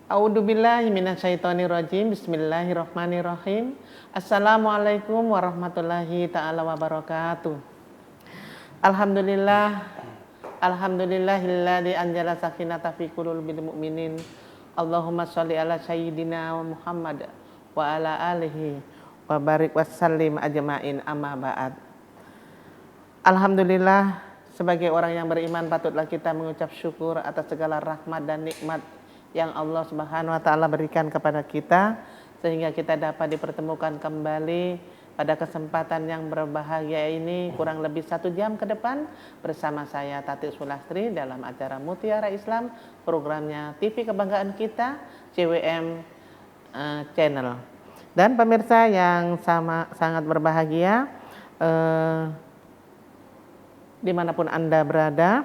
A'udzubillahi minasyaitonirrajim. Bismillahirrahmanirrahim. Assalamualaikum warahmatullahi taala wabarakatuh. Alhamdulillah, alhamdulillahilladzi anzala sakinata fi qulubil mu'minin. Allahumma sholli ala sayyidina wa Muhammad wa ala alihi wa barik wasallim ajmain, amma ba'd. Alhamdulillah, sebagai orang yang beriman patutlah kita mengucap syukur atas segala rahmat dan nikmat yang Allah Subhanahu wa taala berikan kepada kita sehingga kita dapat dipertemukan kembali pada kesempatan yang berbahagia ini kurang lebih 1 jam ke depan bersama saya Tati Sulastri dalam acara Mutiara Islam, programnya TV kebanggaan kita CWM Channel. Dan pemirsa yang sangat berbahagia dimanapun Anda berada,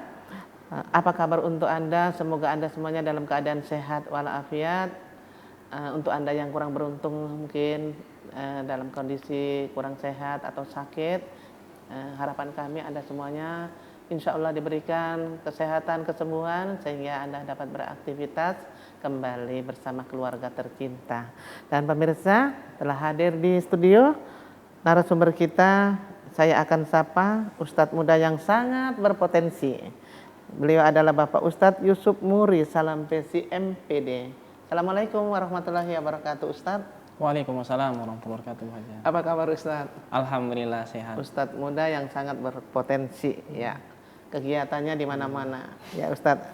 apa kabar untuk Anda? Semoga Anda semuanya dalam keadaan sehat walafiat. Untuk Anda yang kurang beruntung mungkin dalam kondisi kurang sehat atau sakit, harapan kami Anda semuanya insya Allah diberikan kesehatan, kesembuhan sehingga Anda dapat beraktivitas kembali bersama keluarga tercinta. Dan pemirsa, telah hadir di studio narasumber kita, saya akan sapa Ustadz muda yang sangat berpotensi. Beliau adalah Bapak Ustadz Yusuf Muri Salampesi MPD. Assalamualaikum warahmatullahi wabarakatuh Ustadz. Waalaikumsalam warahmatullahi wabarakatuh. Apa kabar Ustadz? Alhamdulillah sehat. Ustadz muda yang sangat berpotensi ya. Kegiatannya di mana-mana. Ya Ustadz,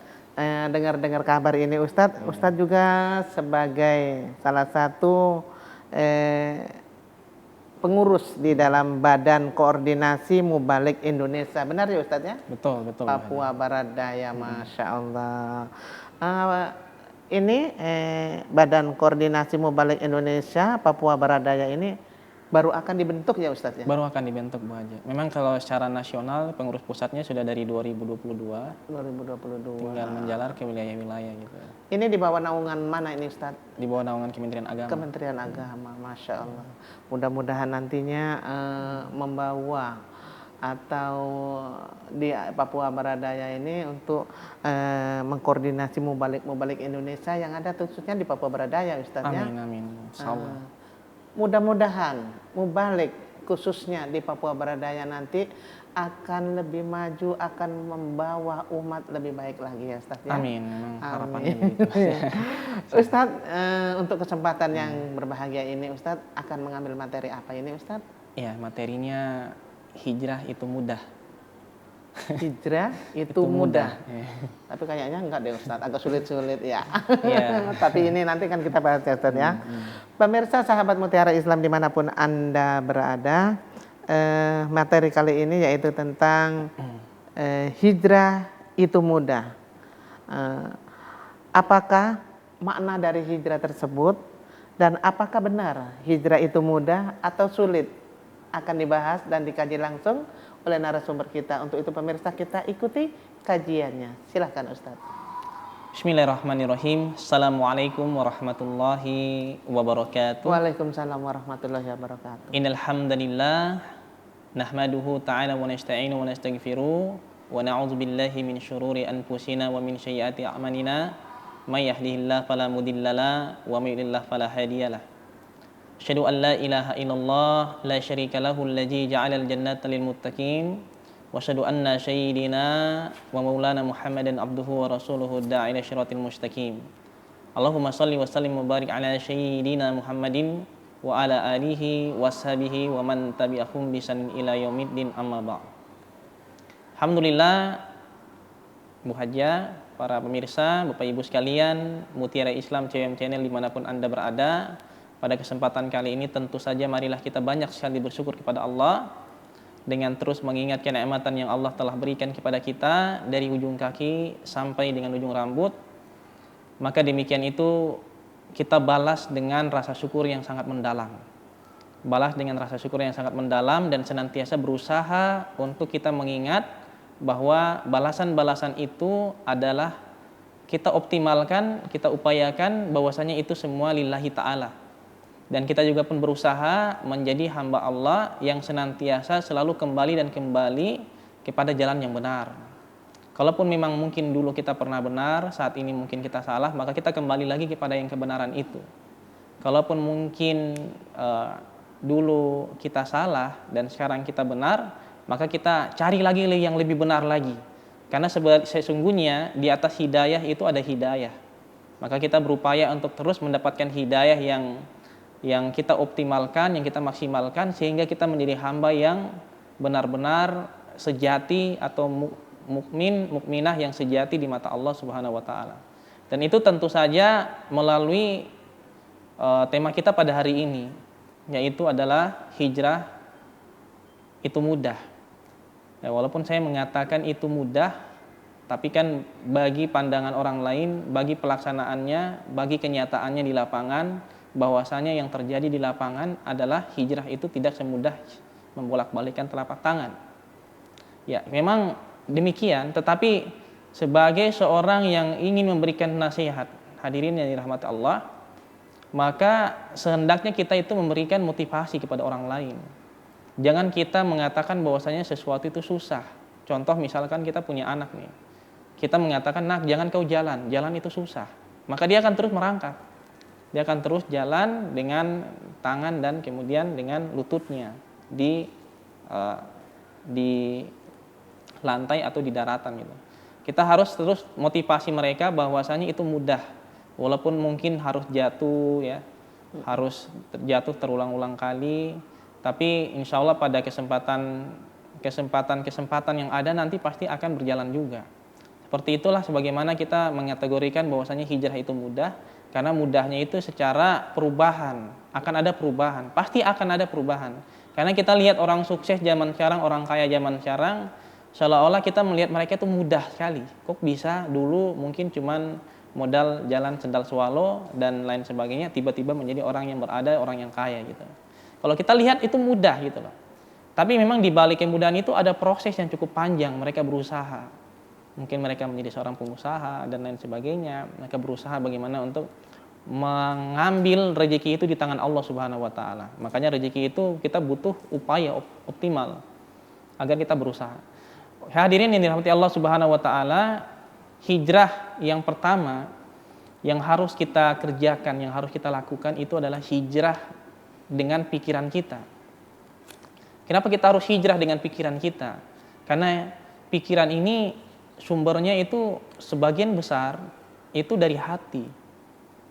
dengar kabar ini Ustadz. Ustadz juga sebagai salah satu pengurus di dalam Badan Koordinasi Mubalik Indonesia. Benar ya Ustadz ya? Betul. Papua Barat Daya, Masya Allah. Ini Badan Koordinasi Mubalik Indonesia Papua Barat Daya ini baru akan dibentuk ya Ustadz ya? Baru akan dibentuk Bu Haji. Memang kalau secara nasional pengurus pusatnya sudah dari 2022. 2022. Tinggal menjalar ke wilayah-wilayah gitu. Ini di bawah naungan mana ini Ustadz? Di bawah naungan Kementerian Agama. Kementerian Agama, Masya Allah. Mudah-mudahan nantinya membawa atau di Papua Barat Daya ini untuk mengkoordinasi mubalik Indonesia yang ada khususnya di Papua Barat Daya Ustadz ya. Amin. Insyaallah. Mudah-mudahan mubalik khususnya di Papua Barat Daya nanti akan lebih maju, akan membawa umat lebih baik lagi ya Ustadz ya. Amin. Harapannya begitu. Ustadz, untuk kesempatan yang berbahagia ini Ustadz akan mengambil materi apa ini Ustadz? Iya, materinya hijrah itu mudah. Hijrah itu mudah. Tapi kayaknya enggak deh Ustadz, agak sulit-sulit ya. Tapi ini nanti kan kita bahas ya Ustadz ya. Pemirsa sahabat Mutiara Islam dimanapun Anda berada, materi kali ini yaitu tentang hijrah itu mudah. Apakah makna dari hijrah tersebut dan apakah benar hijrah itu mudah atau sulit? Akan dibahas dan dikaji langsung oleh narasumber kita. Untuk itu pemirsa kita ikuti kajiannya. Silahkan Ustadz. Bismillahirrahmanirrahim. Assalamualaikum warahmatullahi wabarakatuh. Waalaikumsalam warahmatullahi wabarakatuh. Innal hamdalillah nahmaduhu ta'ala wa nasta'inu wa nastaghfiruh wa na'udzu billahi min syururi anfusina wa min sayyiati a'malina may yahdihillahu fala mudhillalah wa may yudlil fala hadiyalah. Asyhadu an la ilaha illallah la syarika lahu allazi ja'alal jannata lil muttaqin wa asyhadu anna sayyidina wa maulana Muhammadan abduhu wa rasuluhu da'ila syiratil mustaqim. Allahumma shalli wa sallim wa barik ala sayyidina Muhammadin wa ala alihi washabihi wa man tabi'ahum bisan ila yaumiddin, amma ba'd. Alhamdulillah Bu Haja, para pemirsa, Bapak Ibu sekalian, Mutiara Islam CWM Channel dimanapun Anda berada. Pada kesempatan kali ini tentu saja marilah kita banyak sekali bersyukur kepada Allah dengan terus mengingat kenikmatan yang Allah telah berikan kepada kita dari ujung kaki sampai dengan ujung rambut. Maka demikian itu kita balas dengan rasa syukur yang sangat mendalam. Balas dengan rasa syukur yang sangat mendalam dan senantiasa berusaha untuk kita mengingat bahwa balasan-balasan itu adalah kita optimalkan, kita upayakan bahwasanya itu semua lillahi ta'ala. Dan kita juga pun berusaha menjadi hamba Allah yang senantiasa selalu kembali kepada jalan yang benar. Kalaupun memang mungkin dulu kita pernah benar, saat ini mungkin kita salah, maka kita kembali lagi kepada yang kebenaran itu. Kalaupun mungkin dulu kita salah dan sekarang kita benar, maka kita cari lagi yang lebih benar lagi. Karena sesungguhnya di atas hidayah itu ada hidayah. Maka kita berupaya untuk terus mendapatkan hidayah yang kita optimalkan, yang kita maksimalkan, sehingga kita menjadi hamba yang benar-benar sejati atau mukminah yang sejati di mata Allah Subhanahu wa taala. Dan itu tentu saja melalui tema kita pada hari ini, yaitu adalah hijrah itu mudah. Ya, walaupun saya mengatakan itu mudah, tapi kan bagi pandangan orang lain, bagi pelaksanaannya, bagi kenyataannya di lapangan, bahwasanya yang terjadi di lapangan adalah hijrah itu tidak semudah membolak-balikkan telapak tangan. Ya, memang demikian, tetapi sebagai seorang yang ingin memberikan nasihat, hadirin yang dirahmati Allah, maka sehendaknya kita itu memberikan motivasi kepada orang lain. Jangan kita mengatakan bahwasanya sesuatu itu susah. Contoh misalkan kita punya anak nih. Kita mengatakan, "Nak, jangan kau jalan itu susah." Maka dia akan terus merangkak. Dia akan terus jalan dengan tangan dan kemudian dengan lututnya di lantai atau di daratan gitu. Kita harus terus motivasi mereka bahwasanya itu mudah, walaupun mungkin harus jatuh ya, harus jatuh terulang-ulang kali, tapi insya Allah pada kesempatan yang ada nanti pasti akan berjalan juga. Seperti itulah sebagaimana kita mengategorikan bahwasanya hijrah itu mudah, karena mudahnya itu secara perubahan, akan ada perubahan, pasti akan ada perubahan. Karena kita lihat orang sukses zaman sekarang, orang kaya zaman sekarang, seolah-olah kita melihat mereka itu mudah sekali. Kok bisa dulu mungkin cuman modal jalan sendal swalo dan lain sebagainya, tiba-tiba menjadi orang yang berada, orang yang kaya gitu. Kalau kita lihat itu mudah gitu loh. Tapi memang di balik kemudahan itu ada proses yang cukup panjang, mereka berusaha. Mungkin mereka menjadi seorang pengusaha dan lain sebagainya. Mereka berusaha bagaimana untuk mengambil rezeki itu di tangan Allah Subhanahu wa taala. Makanya rezeki itu kita butuh upaya optimal agar kita berusaha. Hadirin yang dirahmati Allah Subhanahu wa taala, hijrah yang pertama yang harus kita kerjakan, yang harus kita lakukan itu adalah hijrah dengan pikiran kita. Kenapa kita harus hijrah dengan pikiran kita? Karena pikiran ini sumbernya itu sebagian besar itu dari hati.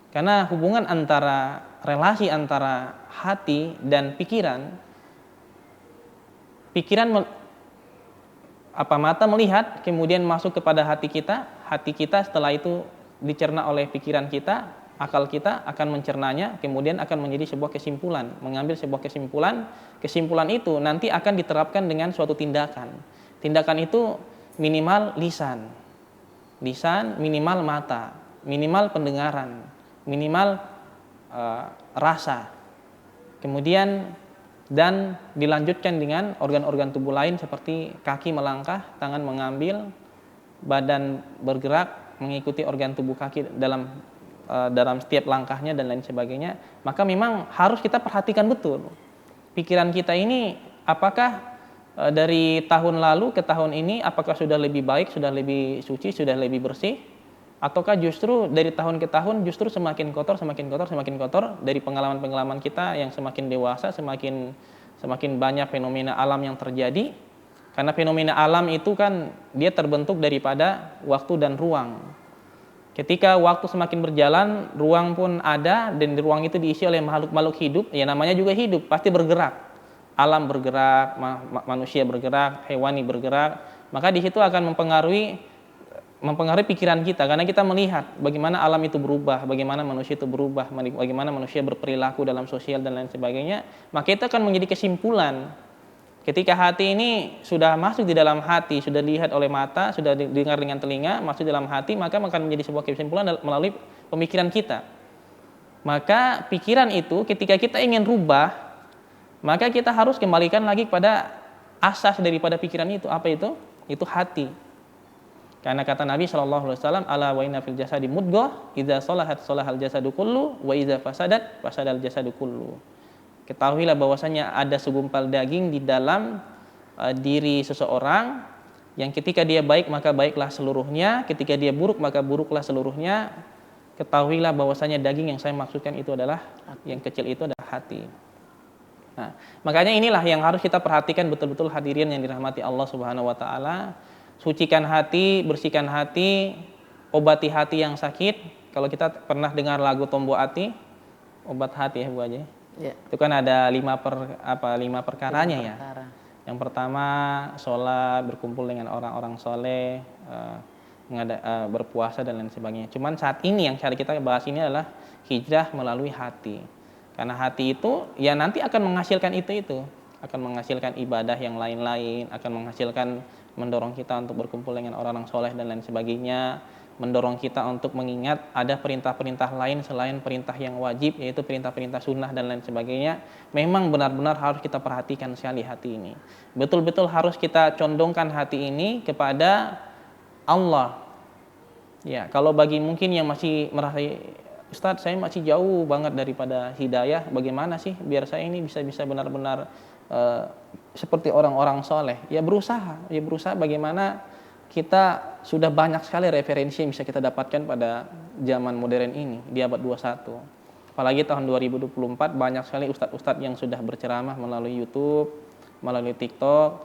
Karena hubungan antara relasi antara hati dan pikiran mata melihat kemudian masuk kepada hati kita setelah itu dicerna oleh pikiran kita, akal kita akan mencernanya, kemudian akan menjadi sebuah kesimpulan, mengambil sebuah kesimpulan itu nanti akan diterapkan dengan suatu tindakan itu minimal lisan, minimal mata, minimal pendengaran, minimal rasa, kemudian dan dilanjutkan dengan organ-organ tubuh lain seperti kaki melangkah, tangan mengambil, badan bergerak mengikuti organ tubuh kaki dalam setiap langkahnya dan lain sebagainya. Maka memang harus kita perhatikan betul pikiran kita ini, apakah dari tahun lalu ke tahun ini apakah sudah lebih baik, sudah lebih suci, sudah lebih bersih, ataukah justru dari tahun ke tahun justru semakin kotor dari pengalaman kita yang semakin dewasa, semakin banyak fenomena alam yang terjadi. Karena fenomena alam itu kan dia terbentuk daripada waktu dan ruang. Ketika waktu semakin berjalan, ruang pun ada, dan di ruang itu diisi oleh makhluk-makhluk hidup, ya namanya juga hidup, pasti bergerak. Alam bergerak, manusia bergerak, hewani bergerak, maka di situ akan mempengaruhi pikiran kita, karena kita melihat bagaimana alam itu berubah, bagaimana manusia itu berubah, bagaimana manusia berperilaku dalam sosial dan lain sebagainya. Maka itu akan menjadi kesimpulan. Ketika hati ini sudah masuk di dalam hati, sudah dilihat oleh mata, sudah didengar dengan telinga, masuk dalam hati, maka akan menjadi sebuah kesimpulan melalui pemikiran kita. Maka pikiran itu ketika kita ingin rubah, maka kita harus kembalikan lagi kepada asas daripada pikiran itu. Apa itu? Itu hati. Karena kata Nabi SAW, ala wa inna fil jasadi mudghah, idza salahat salahal jasadu kullu, wa idza fasadat fasadal jasadu kullu. Ketahuilah bahwasanya ada segumpal daging di dalam diri seseorang. Yang ketika dia baik maka baiklah seluruhnya, ketika dia buruk maka buruklah seluruhnya. Ketahuilah bahwasanya daging yang saya maksudkan itu adalah yang kecil itu adalah hati. Nah, makanya inilah yang harus kita perhatikan betul-betul hadirin yang dirahmati Allah Subhanahu wa taala. Sucikan hati, bersihkan hati, obati hati yang sakit. Kalau kita pernah dengar lagu Tombo Ati, obat hati ya Bu Haji. Ya. Itu kan ada lima perkaranya ya. Perkara. Yang pertama sholat, berkumpul dengan orang-orang soleh, berpuasa dan lain sebagainya. Cuman saat ini yang cari kita bahas ini adalah hijrah melalui hati. Karena hati itu ya nanti akan menghasilkan itu, akan menghasilkan ibadah yang lain-lain, akan menghasilkan mendorong kita untuk berkumpul dengan orang-orang soleh dan lain sebagainya, mendorong kita untuk mengingat ada perintah-perintah lain selain perintah yang wajib, yaitu perintah-perintah sunnah dan lain sebagainya. Memang benar-benar harus kita perhatikan sekali hati ini. Betul-betul harus kita condongkan hati ini kepada Allah. Ya, kalau bagi mungkin yang masih merasa, Ustadz saya masih jauh banget daripada hidayah, bagaimana sih biar saya ini bisa benar-benar seperti orang-orang soleh? Ya berusaha bagaimana kita sudah banyak sekali referensi yang bisa kita dapatkan pada zaman modern ini di abad 21. Apalagi tahun 2024 banyak sekali ustadz-ustadz yang sudah berceramah melalui YouTube, melalui TikTok,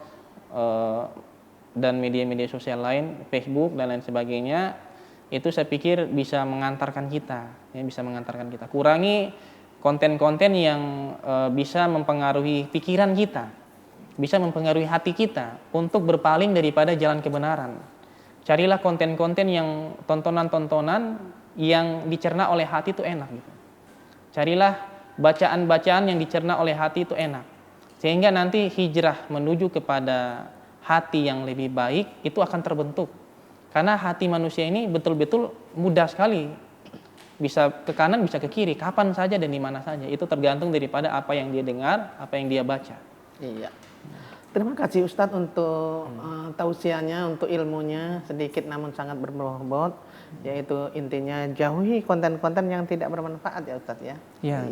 dan media-media sosial lain, Facebook dan lain sebagainya. Itu saya pikir bisa mengantarkan kita, ya, bisa mengantarkan kita. Kurangi konten-konten yang bisa mempengaruhi pikiran kita, bisa mempengaruhi hati kita untuk berpaling daripada jalan kebenaran. Carilah konten-konten yang tontonan-tontonan yang dicerna oleh hati itu enak gitu. Carilah bacaan-bacaan yang dicerna oleh hati itu enak. Sehingga nanti hijrah menuju kepada hati yang lebih baik itu akan terbentuk. Karena hati manusia ini betul-betul mudah sekali. Bisa ke kanan, bisa ke kiri, kapan saja dan di mana saja. Itu tergantung daripada apa yang dia dengar, apa yang dia baca. Iya. Terima kasih Ustadz untuk tausiahnya, untuk ilmunya sedikit namun sangat berbobot, yaitu intinya jauhi konten-konten yang tidak bermanfaat ya Ustadz ya. Iya.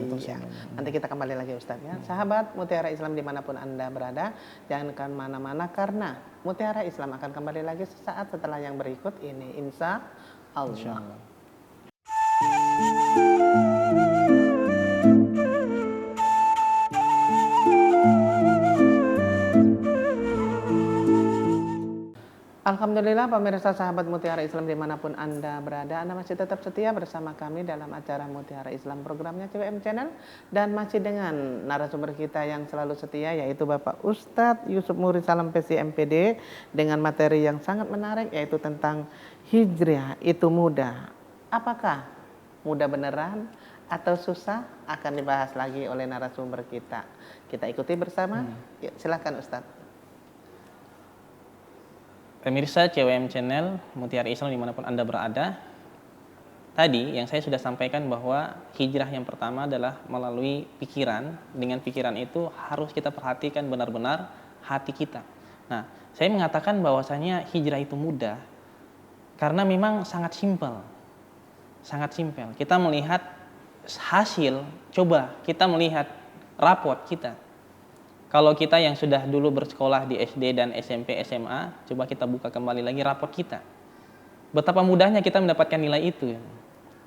Nanti kita kembali lagi Ustadz ya. Sahabat Mutiara Islam dimanapun Anda berada, jangan kemana-mana karena Mutiara Islam akan kembali lagi sesaat setelah yang berikut ini, insya Allah. Alhamdulillah pemirsa sahabat Mutiara Islam dimanapun Anda berada, Anda masih tetap setia bersama kami dalam acara Mutiara Islam programnya CWM Channel, dan masih dengan narasumber kita yang selalu setia yaitu Bapak Ustadz Yusuf Muri Salam PC MPD dengan materi yang sangat menarik yaitu tentang hijrah itu mudah. Apakah mudah beneran atau susah? Akan dibahas lagi oleh narasumber kita. Kita ikuti bersama. Yuk, silakan Ustadz. Pemirsa CWM Channel, Mutiara Islam dimanapun Anda berada. Tadi yang saya sudah sampaikan bahwa hijrah yang pertama adalah melalui pikiran. Dengan pikiran itu harus kita perhatikan benar-benar hati kita. Nah, saya mengatakan bahwasanya hijrah itu mudah karena memang sangat simpel. Sangat simpel. Kita melihat hasil, coba kita melihat rapot kita. Kalau kita yang sudah dulu bersekolah di SD dan SMP, SMA, coba kita buka kembali lagi rapot kita. Betapa mudahnya kita mendapatkan nilai itu.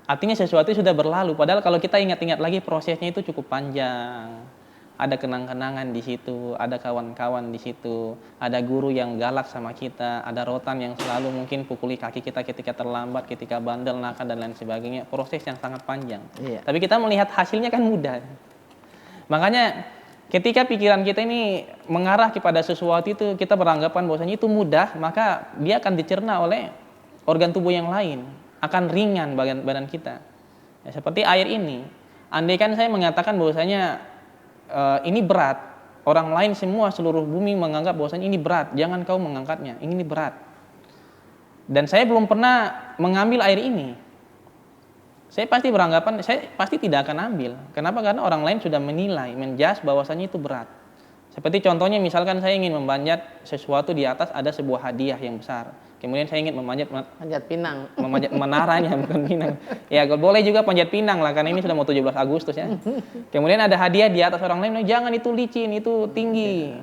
Artinya sesuatu sudah berlalu. Padahal kalau kita ingat-ingat lagi prosesnya itu cukup panjang. Ada kenang-kenangan di situ, ada kawan-kawan di situ, ada guru yang galak sama kita, ada rotan yang selalu mungkin pukuli kaki kita ketika terlambat, ketika bandel, nakal dan lain sebagainya. Proses yang sangat panjang. Iya. Tapi kita melihat hasilnya kan mudah. Makanya ketika pikiran kita ini mengarah kepada sesuatu itu, kita beranggapan bahwasanya itu mudah, maka dia akan dicerna oleh organ tubuh yang lain, akan ringan badan kita. Ya, seperti air ini. Andai kan saya mengatakan bahwasanya ini berat, orang lain semua seluruh bumi menganggap bahwasanya ini berat, jangan kau mengangkatnya, ini berat. Dan saya belum pernah mengambil air ini. Saya pasti beranggapan, saya pasti tidak akan ambil. Kenapa? Karena orang lain sudah menilai, menjudge bahwasanya itu berat. Seperti contohnya misalkan saya ingin memanjat sesuatu di atas, ada sebuah hadiah yang besar. Kemudian saya ingin memanjat pinang. Memanjat menaranya, bukan pinang. Ya, boleh juga panjat pinang lah, karena ini sudah mau 17 Agustus ya. Kemudian ada hadiah di atas, orang lain, jangan itu licin, itu tinggi.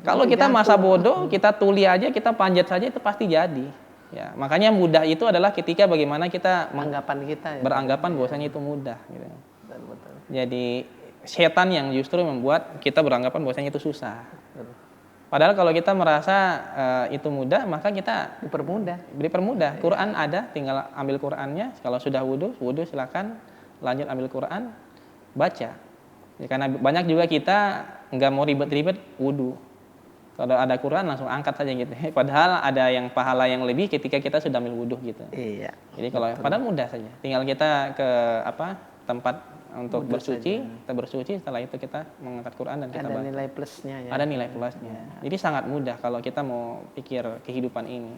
Kalau kita masa bodoh, kita tuli aja, kita panjat saja itu pasti jadi. Ya, makanya mudah itu adalah ketika bagaimana kita anggapan kita ya. beranggapan bahwasanya itu mudah. Gitu. Betul. Jadi setan yang justru membuat kita beranggapan bahwasanya itu susah. Betul. Padahal kalau kita merasa itu mudah, maka kita dipermudah. Quran ada, tinggal ambil Qurannya. Kalau sudah wudhu silakan lanjut ambil Quran, baca. Ya, karena banyak juga kita nggak mau ribet-ribet wudhu. Kalau ada Quran langsung angkat saja gitu. Padahal ada yang pahala yang lebih ketika kita sudah ambil wudhu gitu. Iya. Jadi kalau padahal mudah saja. Tinggal kita ke tempat untuk bersuci, kita bersuci, setelah itu kita mengangkat Quran dan kita baca. Ada nilai plusnya ya. Ada nilai plusnya. Jadi sangat mudah kalau kita mau pikir kehidupan ini.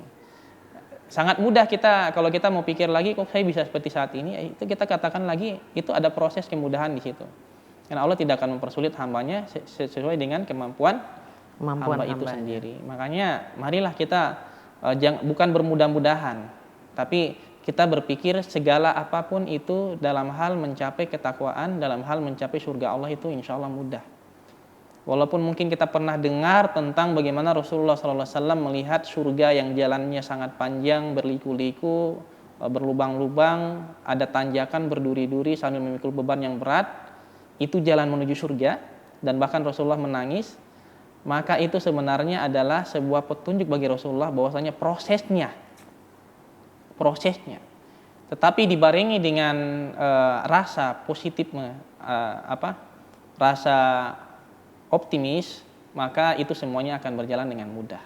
Sangat mudah kalau kita mau pikir lagi kok saya bisa seperti saat ini, itu kita katakan lagi itu ada proses kemudahan di situ. Karena Allah tidak akan mempersulit hambanya sesuai dengan kemampuan hamba itu sendiri. Makanya marilah kita bukan bermudah-mudahan, tapi kita berpikir segala apapun itu dalam hal mencapai ketakwaan, dalam hal mencapai surga Allah itu insya Allah mudah. Walaupun mungkin kita pernah dengar tentang bagaimana Rasulullah SAW melihat surga yang jalannya sangat panjang, berliku-liku, berlubang-lubang, ada tanjakan berduri-duri sambil memikul beban yang berat, itu jalan menuju surga, dan bahkan Rasulullah menangis. Maka itu sebenarnya adalah sebuah petunjuk bagi Rasulullah bahwasanya prosesnya, tetapi dibarengi dengan rasa positif, rasa optimis, maka itu semuanya akan berjalan dengan mudah.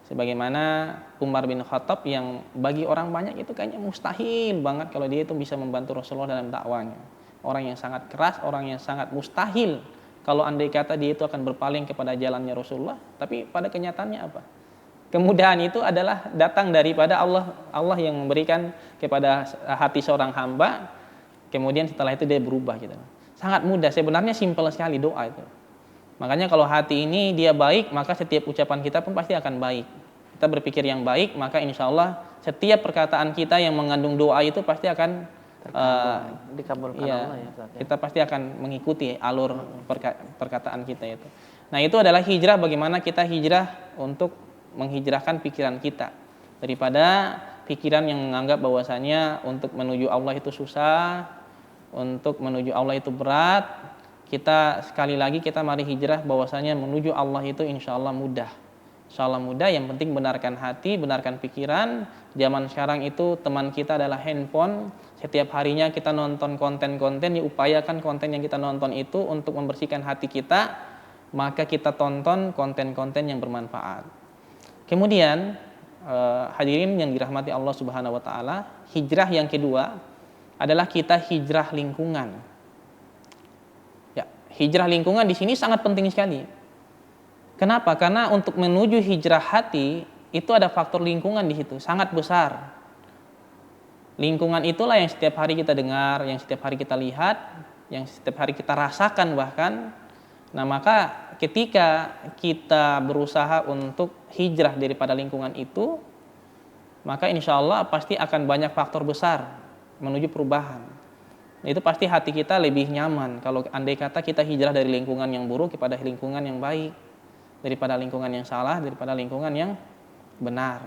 Sebagaimana Umar bin Khattab yang bagi orang banyak itu kayaknya mustahil banget kalau dia itu bisa membantu Rasulullah dalam dakwanya. Orang yang sangat keras, orang yang sangat mustahil kalau andai kata dia itu akan berpaling kepada jalannya Rasulullah, tapi pada kenyataannya apa? Kemudahan itu adalah datang daripada Allah yang memberikan kepada hati seorang hamba, kemudian setelah itu dia berubah gitu. Sangat mudah, sebenarnya simpel sekali doa itu. Makanya kalau hati ini dia baik, maka setiap ucapan kita pun pasti akan baik. Kita berpikir yang baik, maka insya Allah setiap perkataan kita yang mengandung doa itu pasti akan dikabulkan ya, Allah ya. Kita pasti akan mengikuti alur perkataan kita itu. Nah itu adalah hijrah, bagaimana kita hijrah untuk menghijrahkan pikiran kita daripada pikiran yang menganggap bahwasanya untuk menuju Allah itu susah, untuk menuju Allah itu berat. Kita sekali lagi kita mari hijrah bahwasanya menuju Allah itu insya Allah mudah. Insya Allah mudah, yang penting benarkan hati, benarkan pikiran. Zaman sekarang itu teman kita adalah handphone. Setiap harinya kita nonton konten-konten, diupayakan konten yang kita nonton itu untuk membersihkan hati kita, maka kita tonton konten-konten yang bermanfaat. Kemudian hadirin yang dirahmati Allah Subhanahu wa taala, hijrah yang kedua adalah kita hijrah lingkungan. Ya, hijrah lingkungan di sini sangat penting sekali. Kenapa? Karena untuk menuju hijrah hati itu ada faktor lingkungan di situ, sangat besar. Lingkungan itulah yang setiap hari kita dengar, yang setiap hari kita lihat, yang setiap hari kita rasakan bahkan. Nah, maka ketika kita berusaha untuk hijrah daripada lingkungan itu, maka insya Allah pasti akan banyak faktor besar menuju perubahan. Itu pasti hati kita lebih nyaman kalau andai kata kita hijrah dari lingkungan yang buruk kepada lingkungan yang baik, daripada lingkungan yang salah, daripada lingkungan yang benar.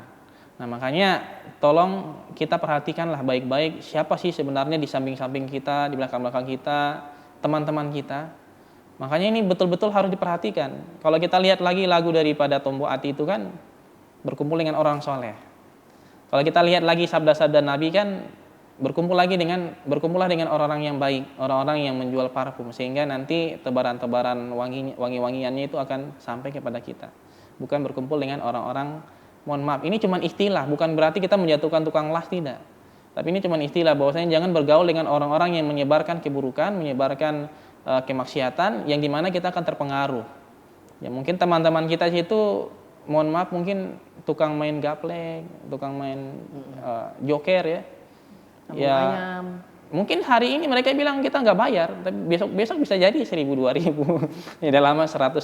Nah, makanya tolong kita perhatikanlah baik-baik siapa sih sebenarnya di samping-samping kita, di belakang-belakang kita, teman-teman kita. Makanya ini betul-betul harus diperhatikan. Kalau kita lihat lagi lagu daripada Tombo Ati itu kan berkumpul dengan orang soleh. Kalau kita lihat lagi sabda-sabda Nabi kan berkumpullah dengan orang-orang yang baik, orang-orang yang menjual parfum, sehingga nanti tebaran-tebaran wangi-wangiannya itu akan sampai kepada kita. Bukan berkumpul dengan orang-orang, mohon maaf, ini cuma istilah, bukan berarti kita menjatuhkan tukang las, tidak. Tapi ini cuma istilah bahwasanya jangan bergaul dengan orang-orang yang menyebarkan keburukan, menyebarkan kemaksiatan, yang dimana kita akan terpengaruh. Ya mungkin teman-teman kita situ, mohon maaf, mungkin tukang main gaplek, tukang main joker ya. Ya ayam. Mungkin hari ini mereka bilang kita nggak bayar, tapi besok bisa jadi 1.000, 2.000, tidak lama 100.000.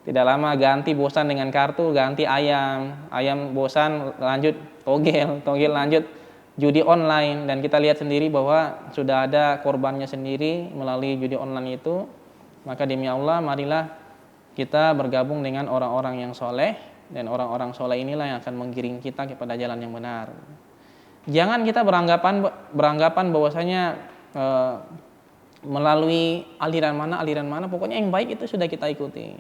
Tidak lama ganti bosan dengan kartu, ganti ayam bosan lanjut togel lanjut judi online, dan kita lihat sendiri bahwa sudah ada korbannya sendiri melalui judi online itu. Maka demi Allah marilah kita bergabung dengan orang-orang yang soleh, dan orang-orang soleh inilah yang akan menggiring kita kepada jalan yang benar. Jangan kita beranggapan bahwasanya melalui aliran mana, pokoknya yang baik itu sudah kita ikuti.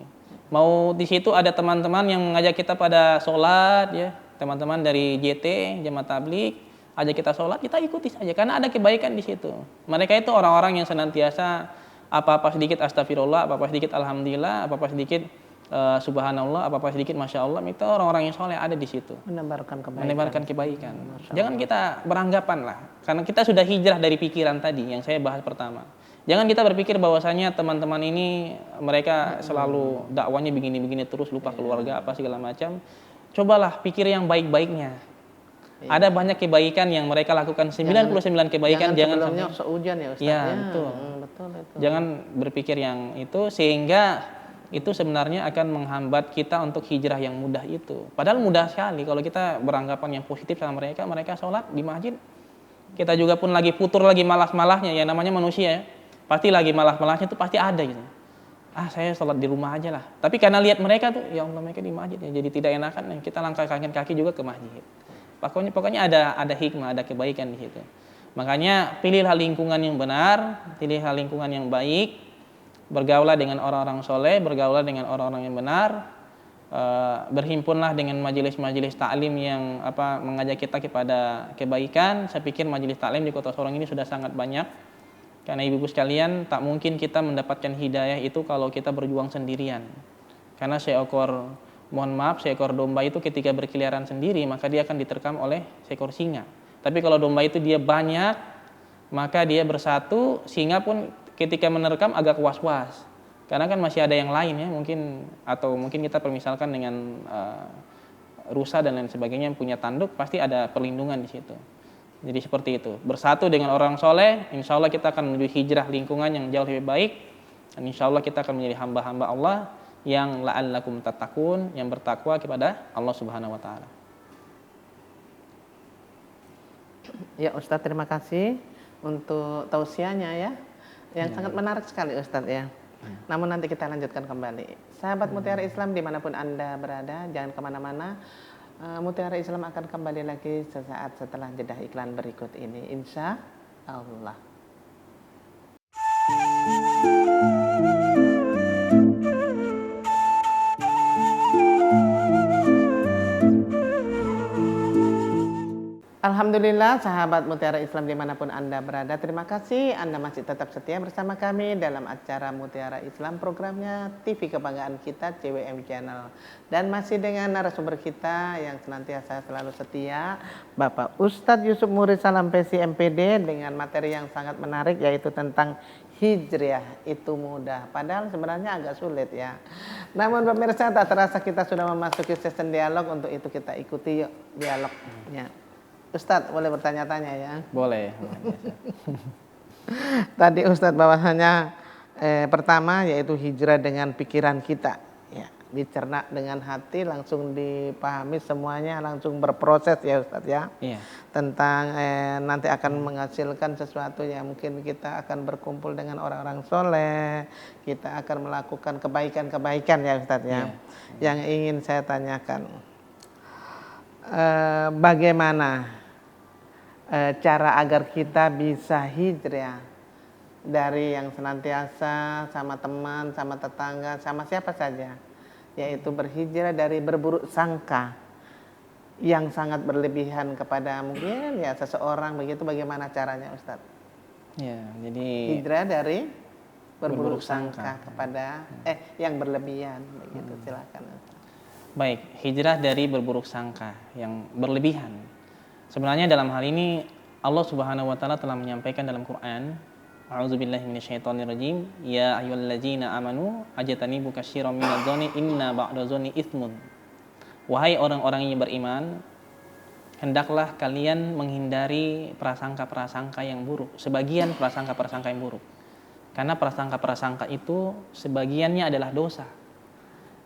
Mau di situ ada teman-teman yang mengajak kita pada sholat, ya, teman-teman dari JT, Jamaah Tabligh, ajak kita sholat, kita ikuti saja, karena ada kebaikan di situ. Mereka itu orang-orang yang senantiasa apa-apa sedikit astagfirullah, apa-apa sedikit alhamdulillah, apa-apa sedikit subhanallah, apa-apa sedikit masya Allah, itu orang-orang yang soleh ada di situ. Menebarkan kebaikan. Jangan kita beranggapan lah, karena kita sudah hijrah dari pikiran tadi yang saya bahas pertama. Jangan kita berpikir bahwasanya teman-teman ini mereka selalu dakwanya begini-begini terus, lupa keluarga apa segala macam. Cobalah pikir yang baik-baiknya. Ada banyak kebaikan yang mereka lakukan, 99 kebaikan, jangan sebelumnya seujan ya Ustaz. Ya, betul. Betul itu. Jangan berpikir yang itu, sehingga itu sebenarnya akan menghambat kita untuk hijrah yang mudah itu. Padahal mudah sekali kalau kita beranggapan yang positif sama mereka. Mereka sholat di masjid, kita juga pun lagi futur, lagi malas-malasnya, ya namanya manusia ya. Pasti lagi malas-malasnya itu pasti ada gitu. Saya sholat di rumah aja lah. Tapi karena lihat mereka tuh, ya Allah mereka di masjid ya, jadi tidak enakan, kita langkahkan kaki juga ke masjid. Pokoknya ada hikmah, ada kebaikan di situ. Makanya pilihlah lingkungan yang benar, pilihlah lingkungan yang baik, bergaulah dengan orang-orang soleh, bergaulah dengan orang-orang yang benar, berhimpunlah dengan majelis-majelis taklim yang mengajak kita kepada kebaikan. Saya pikir majelis taklim di Kota Sorong ini sudah sangat banyak. Karena ibu-ibu sekalian, tak mungkin kita mendapatkan hidayah itu kalau kita berjuang sendirian. Karena seekor domba itu ketika berkeliaran sendiri, maka dia akan diterkam oleh seekor singa. Tapi kalau domba itu dia banyak, maka dia bersatu, singa pun ketika menerkam agak was-was. Karena kan masih ada yang lain ya, mungkin kita permisalkan dengan rusa dan lain sebagainya yang punya tanduk, pasti ada perlindungan di situ. Jadi seperti itu. Bersatu dengan orang soleh, insya Allah kita akan menuju hijrah lingkungan yang jauh lebih baik. Dan insya Allah kita akan menjadi hamba-hamba Allah yang la'allakum tattaqun, yang bertakwa kepada Allah Subhanahu wa taala. Ya Ustadz, terima kasih untuk tausiahnya ya. Yang sangat menarik sekali Ustadz ya. Namun nanti kita lanjutkan kembali. Sahabat Mutiara Islam dimanapun Anda berada, jangan kemana-mana. Mutiara Islam akan kembali lagi sesaat setelah jeda iklan berikut ini, insya Allah. Alhamdulillah sahabat Mutiara Islam dimanapun Anda berada, terima kasih Anda masih tetap setia bersama kami dalam acara Mutiara Islam, programnya TV kebanggaan kita CWM Channel. Dan masih dengan narasumber kita yang senantiasa selalu setia, Bapak Ustadz Yusuf Murid Salampesi MPD, dengan materi yang sangat menarik yaitu tentang hijrah itu mudah, padahal sebenarnya agak sulit ya. Namun pemirsa, tak terasa kita sudah memasuki sesi dialog. Untuk itu kita ikuti yuk dialognya. Ustadz boleh bertanya-tanya ya? Boleh. Tadi Ustadz bahwasanya pertama yaitu hijrah dengan pikiran kita, ya, dicerna dengan hati, langsung dipahami semuanya, langsung berproses ya Ustadz ya. Iya. Tentang nanti akan menghasilkan sesuatu yang mungkin kita akan berkumpul dengan orang-orang soleh, kita akan melakukan kebaikan-kebaikan ya Ustadz ya. Yang ingin saya tanyakan, bagaimana cara agar kita bisa hijrah dari yang senantiasa sama teman, sama tetangga, sama siapa saja, yaitu berhijrah dari berburuk sangka yang sangat berlebihan kepada mungkin ya seseorang begitu. Bagaimana caranya Ustadz? Ya, jadi hijrah dari berburuk sangka kepada yang berlebihan begitu. Silakan Ustadz. Baik, hijrah dari berburuk sangka yang berlebihan. Sebenarnya dalam hal ini Allah Subhanahu wa taala telah menyampaikan dalam Quran, A'udzubillahi minasyaitonirrajim, ya ayyuhallazina amanu ajtanibu katsiran minadh-dhani inna ba'dadh-dhani itsmun. Wahai orang-orang yang beriman, hendaklah kalian menghindari prasangka-prasangka yang buruk, sebagian prasangka-prasangka yang buruk. Karena prasangka-prasangka itu sebagiannya adalah dosa.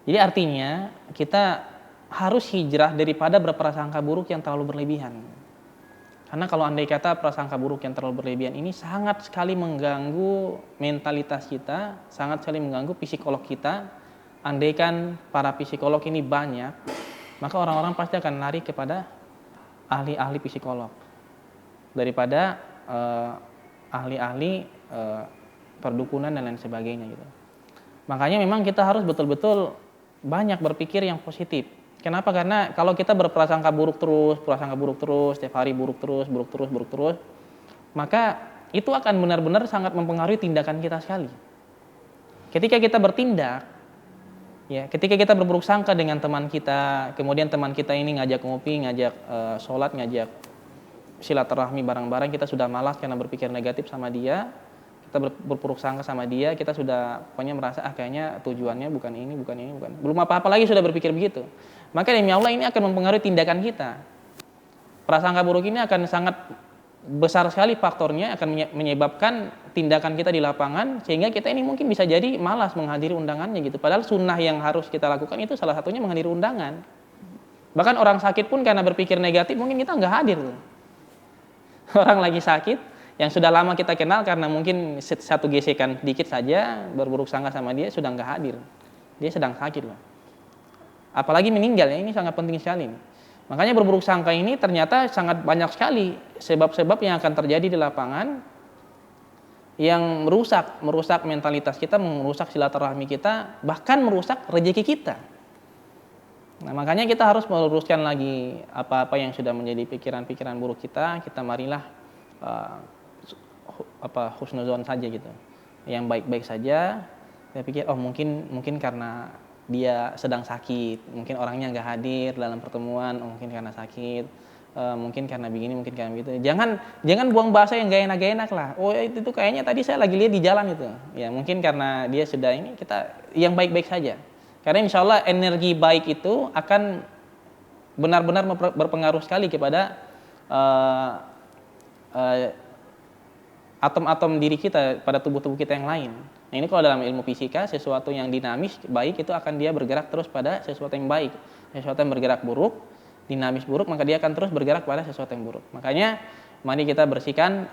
Jadi artinya kita harus hijrah daripada berprasangka buruk yang terlalu berlebihan. Karena kalau andai kata prasangka buruk yang terlalu berlebihan ini sangat sekali mengganggu mentalitas kita, sangat sekali mengganggu psikolog kita, andaikan para psikolog ini banyak, maka orang-orang pasti akan lari kepada ahli-ahli psikolog daripada ahli-ahli perdukunan dan lain sebagainya gitu. Makanya memang kita harus betul-betul banyak berpikir yang positif. Kenapa? Karena kalau kita berprasangka buruk terus, setiap hari buruk terus, maka itu akan benar-benar sangat mempengaruhi tindakan kita sekali. Ketika kita bertindak, ya, ketika kita berburuk sangka dengan teman kita, kemudian teman kita ini ngajak ngopi, ngajak sholat, ngajak silaturahmi bareng-bareng, kita sudah malas karena berpikir negatif sama dia, kita berburuk sangka sama dia, kita sudah pokoknya merasa kayaknya tujuannya bukan ini, belum apa-apa lagi sudah berpikir begitu. Maka demi Allah ini akan mempengaruhi tindakan kita. Prasangka buruk ini akan sangat besar sekali faktornya, akan menyebabkan tindakan kita di lapangan, sehingga kita ini mungkin bisa jadi malas menghadiri undangannya gitu. Padahal sunnah yang harus kita lakukan itu salah satunya menghadiri undangan. Bahkan orang sakit pun karena berpikir negatif mungkin kita nggak hadir tuh. Orang lagi sakit yang sudah lama kita kenal, karena mungkin satu gesekan dikit saja berburuk sangka sama dia sudah nggak hadir. Dia sedang sakit loh. Apalagi meninggal, ya, ini sangat penting sekali. Makanya berburuk sangka ini ternyata sangat banyak sekali sebab-sebab yang akan terjadi di lapangan yang merusak mentalitas kita, merusak silaturahmi kita, bahkan merusak rezeki kita. Nah, makanya kita harus meluruskan lagi apa-apa yang sudah menjadi pikiran-pikiran buruk kita marilah husnuzon saja gitu. Yang baik-baik saja. Saya pikir mungkin karena dia sedang sakit, mungkin orangnya nggak hadir dalam pertemuan, mungkin karena sakit, mungkin karena begini, mungkin karena begitu. Jangan buang bahasa yang gak enak lah. Oh, itu kayaknya tadi saya lagi lihat di jalan itu. Ya, mungkin karena dia sudah ini, kita yang baik-baik saja. Karena insya Allah energi baik itu akan benar-benar berpengaruh sekali kepada atom-atom diri kita, pada tubuh-tubuh kita yang lain. Nah, ini kalau dalam ilmu fisika, sesuatu yang dinamis baik itu akan dia bergerak terus pada sesuatu yang baik. Sesuatu yang bergerak buruk, dinamis buruk, maka dia akan terus bergerak pada sesuatu yang buruk. Makanya mari kita bersihkan